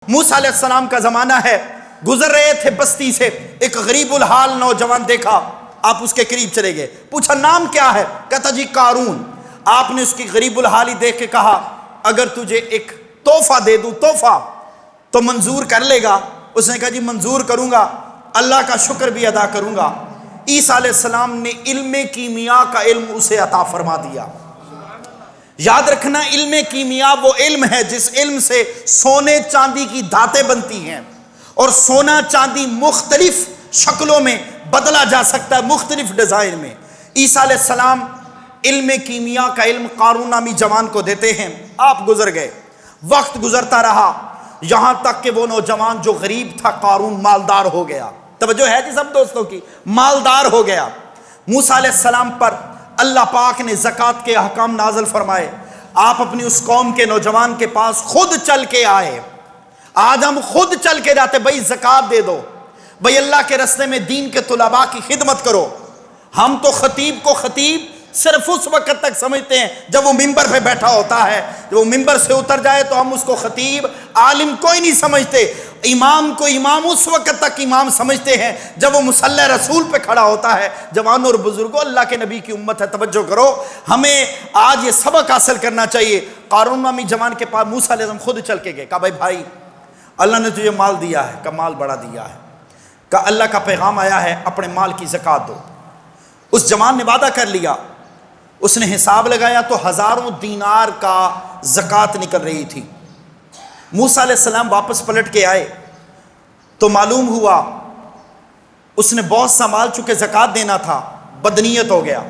موسیٰ علیہ السلام کا زمانہ ہے، گزر رہے تھے بستی سے، ایک غریب الحال نوجوان دیکھا، آپ اس کے قریب چلے گئے، پوچھا نام کیا ہے؟ کہتا جی قارون۔ آپ نے اس کی غریب الحالی دیکھ کے کہا اگر تجھے ایک تحفہ دے دوں، تحفہ تو منظور کر لے گا؟ اس نے کہا جی منظور کروں گا، اللہ کا شکر بھی ادا کروں گا۔ عیسیٰ علیہ السلام نے علم کیمیا کا علم اسے عطا فرما دیا۔ یاد رکھنا، علم کیمیا وہ علم ہے جس علم سے سونے چاندی کی دھاتیں بنتی ہیں، اور سونا چاندی مختلف شکلوں میں بدلا جا سکتا ہے، مختلف ڈیزائن میں۔ عیسیٰ علیہ السلام علم کیمیا کا علم قارون نامی جوان کو دیتے ہیں، آپ گزر گئے، وقت گزرتا رہا، یہاں تک کہ وہ نوجوان جو غریب تھا قارون مالدار ہو گیا۔ توجہ ہے جی سب دوستوں کی، مالدار ہو گیا۔ موسیٰ علیہ السلام پر اللہ پاک نے زکوٰۃ کے احکام نازل فرمائے، آپ اپنی اس قوم کے نوجوان کے پاس خود چل کے آئے۔ آج ہم خود چل کے جاتے، بھائی زکوٰۃ دے دو، بھائی اللہ کے راستے میں دین کے طلباء کی خدمت کرو۔ ہم تو خطیب کو خطیب صرف اس وقت تک سمجھتے ہیں جب وہ ممبر پہ بیٹھا ہوتا ہے، جب وہ ممبر سے اتر جائے تو ہم اس کو خطیب عالم کوئی نہیں سمجھتے۔ امام کو امام اس وقت تک امام سمجھتے ہیں جب وہ مصلی رسول پہ کھڑا ہوتا ہے۔ جوانوں اور بزرگوں، اللہ کے نبی کی امت ہے، توجہ کرو، ہمیں آج یہ سبق حاصل کرنا چاہیے۔ قارون نامی جوان کے پاس موسیٰ علیہ السلام خود چل کے گئے، کہا بھائی اللہ نے تجھے مال دیا ہے، کہا مال بڑا دیا ہے، کہا اللہ کا پیغام آیا ہے اپنے مال کی زکوٰۃ دو۔ اس جوان نے وعدہ کر لیا، اس نے حساب لگایا تو ہزاروں دینار کا زکوٰۃ نکل رہی تھی۔ موسیٰ علیہ السلام واپس پلٹ کے آئے تو معلوم ہوا اس نے بہت سا مال چونکہ زکوٰۃ دینا تھا، بدنیت ہو گیا۔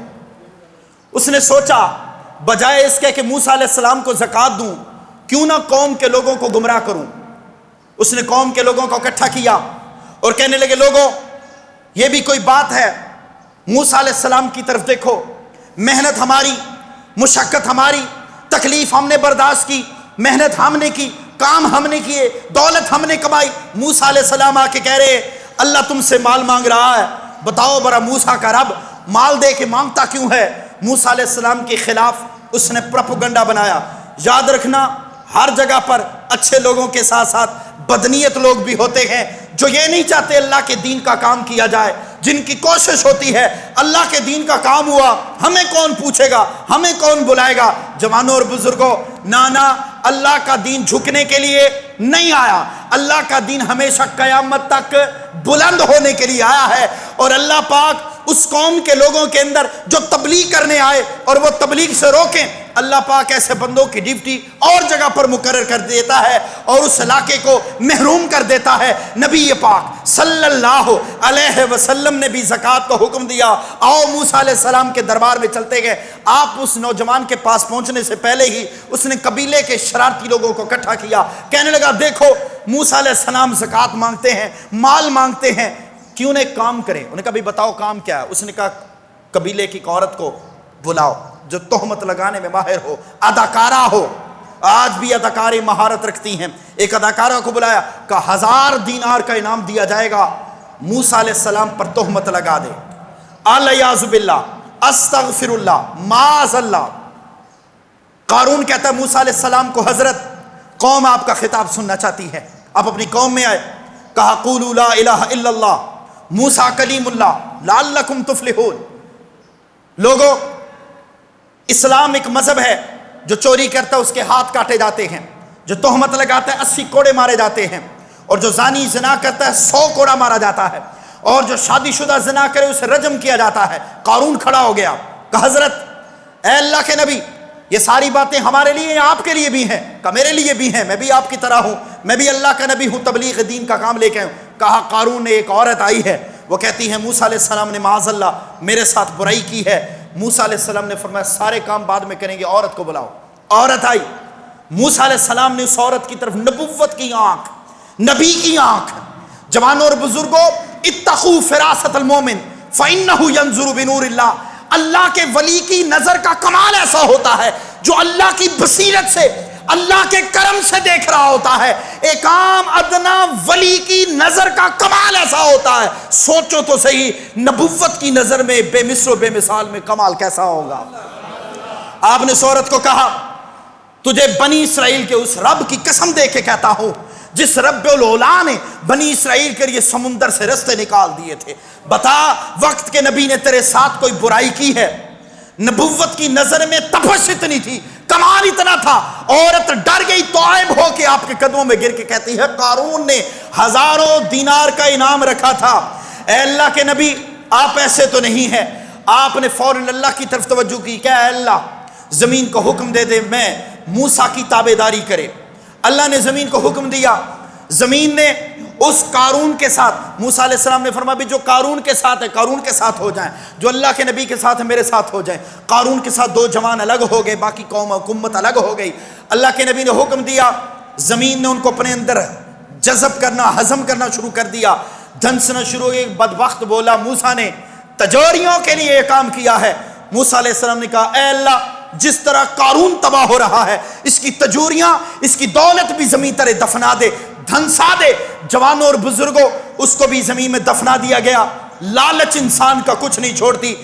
اس نے سوچا بجائے اس کے کہ موسیٰ علیہ السلام کو زکوٰۃ دوں، کیوں نہ قوم کے لوگوں کو گمراہ کروں۔ اس نے قوم کے لوگوں کو اکٹھا کیا اور کہنے لگے لوگوں یہ بھی کوئی بات ہے، موسیٰ علیہ السلام کی طرف دیکھو، محنت ہماری، مشقت ہماری، تکلیف ہم نے برداشت کی، محنت ہم نے کی، کام ہم نے کیے، دولت ہم نے کمائی۔ موسیٰ علیہ السلام آ کے کہہ رہے اللہ تم سے مال مانگ رہا ہے، بتاؤ برا موسیٰ کا رب مال دے کے مانگتا کیوں ہے؟ موسیٰ علیہ السلام کے خلاف اس نے پروپیگنڈا بنایا۔ یاد رکھنا، ہر جگہ پر اچھے لوگوں کے ساتھ ساتھ بدنیت لوگ بھی ہوتے ہیں جو یہ نہیں چاہتے اللہ کے دین کا کام کیا جائے، جن کی کوشش ہوتی ہے اللہ کے دین کا کام ہوا، ہمیں کون پوچھے گا، ہمیں کون بلائے گا۔ جوانوں اور بزرگوں، نانا اللہ کا دین جھکنے کے لیے نہیں آیا، اللہ کا دین ہمیشہ قیامت تک بلند ہونے کے لیے آیا ہے۔ اور اللہ پاک اس قوم کے لوگوں کے اندر جو تبلیغ کرنے آئے اور وہ تبلیغ سے روکیں، اللہ پاک ایسے بندوں کی ڈیوٹی اور جگہ پر مقرر کر دیتا ہے اور اس علاقے کو محروم کر دیتا ہے۔ نبی پاک صلی اللہ علیہ وسلم نے بھی زکوٰۃ کا حکم دیا۔ آؤ موسیٰ علیہ السلام کے دربار میں چلتے گئے، آپ اس نوجوان کے پاس پہنچنے سے پہلے ہی اس نے قبیلے کے شرارتی لوگوں کو اکٹھا کیا، کہنے لگا دیکھو موسیٰ علیہ السلام زکوٰۃ مانگتے ہیں، مال مانگتے ہیں، کیوں نہ ایک کام کریں؟ انہوں نے کہا بھی بتاؤ کام کیا ہے؟ اس نے کہا قبیلے کی عورت کو بلاؤ جو تہمت لگانے میں ماہر ہو، اداکارہ ہو، آج بھی اداکاریں مہارت رکھتی ہیں۔ ایک اداکارہ کو بلایا، کہا 1000 دینار کا انعام دیا جائے گا موسیٰ علیہ السلام پر تہمت لگا دے۔ الیاذ باللہ، استغفر اللہ، معاذ اللہ۔ قارون کہتا ہے موسیٰ علیہ السلام کو حضرت قوم آپ کا خطاب سننا چاہتی ہے۔ آپ اپنی قوم میں آئے، کہا قولوا لا الہ الا اللہ موسیٰ کلیم اللہ لعلکم تفلحون۔ لوگوں، اسلام ایک مذہب ہے، جو چوری کرتا ہے اس کے ہاتھ کاٹے جاتے ہیں، جو تہمت لگاتا ہے 80 کوڑے مارے جاتے ہیں، اور جو زانی زنا کرتا ہے 100 کوڑا مارا جاتا ہے، اور جو شادی شدہ زنا کرے اسے رجم کیا جاتا ہے۔ قارون کھڑا ہو گیا، کہا حضرت اے اللہ کے نبی یہ ساری باتیں ہمارے لیے یا آپ کے لیے بھی ہیں؟ کہا میرے لیے بھی ہیں، میں بھی آپ کی طرح ہوں، میں بھی اللہ کا نبی ہوں، تبلیغ دین کا کام لے کے ہوں۔ کہا قارون نے ایک عورت آئی ہے، وہ کہتی ہے موسیٰ علیہ السلام نے معاذ اللہ میرے ساتھ برائی کی ہے۔ موسیٰ علیہ السلام نے فرمایا سارے کام بعد میں کریں گے، عورت کو بلاؤ۔ عورت آئی، موسیٰ علیہ السلام نے اس عورت کی طرف نبوت کی آنکھ، نبی کی آنکھ۔ جوانوں اور بزرگوں، اتقوا فراست المومن فإنہ ینظر بنور اللہ۔ اللہ کے ولی کی نظر کا کمال ایسا ہوتا ہے جو اللہ کی بصیرت سے، اللہ کے کرم سے دیکھ رہا ہوتا ہے۔ ایک عام ادنا ولی کی نظر کا کمال ایسا ہوتا ہے، سوچو تو صحیح نبوت کی نظر میں بے مثل و بے مثال میں کمال کیسا ہوگا۔ آپ نے اس عورت کو کہا تجھے بنی اسرائیل کے اس رب کی قسم دے کے کہتا ہوں جس رب العلا نے بنی اسرائیل کے لیے سمندر سے رستے نکال دیے تھے، بتا وقت کے نبی نے تیرے ساتھ کوئی برائی کی ہے؟ نبوت کی نظر میں تپش اتنی تھی، کمال اتنا تھا، عورت ڈر گئی، طائب ہو کے آپ کے قدموں میں گر کے کہتی ہے قارون نے 1000 دینار کا انعام رکھا تھا، اے اللہ کے نبی آپ ایسے تو نہیں ہیں۔ آپ نے فوراً اللہ کی طرف توجہ کی کہ اے اللہ زمین کو حکم دے دے میں موسیٰ کی تابعداری کرے۔ اللہ نے زمین کو حکم دیا، زمین نے اس قارون کے ساتھ، موسیٰ علیہ السلام نے فرمایا بھی جو قارون کے ساتھ ہے قارون کے ساتھ ہو جائیں، جو اللہ کے نبی کے ساتھ ہے میرے ساتھ ہو جائیں۔ قارون کے ساتھ 2 جوان الگ ہو گئے، باقی قوم حکومت الگ ہو گئی۔ اللہ کے نبی نے حکم دیا، زمین نے ان کو اپنے اندر جذب کرنا، ہضم کرنا شروع کر دیا، دھنسنا شروع ہو گئی۔ بدبخت بولا موسیٰ نے تجوریوں کے لیے یہ کام کیا ہے۔ موسیٰ علیہ السلام نے کہا اے اللہ جس طرح قارون تباہ ہو رہا ہے، اس کی تجوریاں، اس کی دولت بھی زمین تلے دفنا دے، دھنسا دے، جوانوں اور بزرگوں اس کو بھی زمین میں دفنا دیا گیا۔ لالچ انسان کا کچھ نہیں چھوڑتی۔